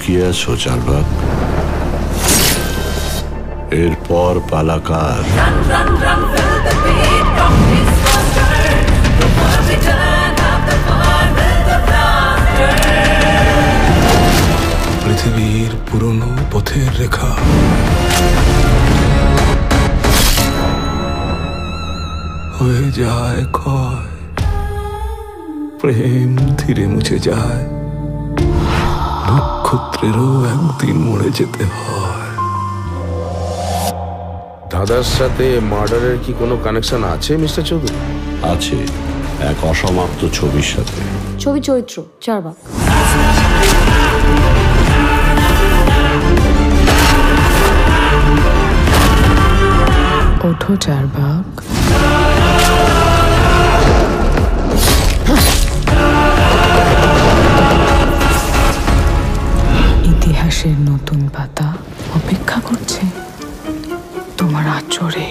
লুকিয়ে আছো চারবাক? এরপর পালাকার। পৃথিবীর পুরনো পথের রেখা হয়ে যায় ক্ষয়, প্রেম ধীরে মুছে যায়, নক্ষত্রেরও একদিন মরে যেতে হয়। দাদার সাথে মার্ডারের কি কোনো কানেকশন আছে মিস্টার চৌধুরী? আছে, এক অসমাপ্ত ছবির সাথে। ছবি চরিত্র চারবাক। ওঠো চারবাক। ইতিহাসের নতুন পাতা অপেক্ষা করছে তোমার আঁচড়ে।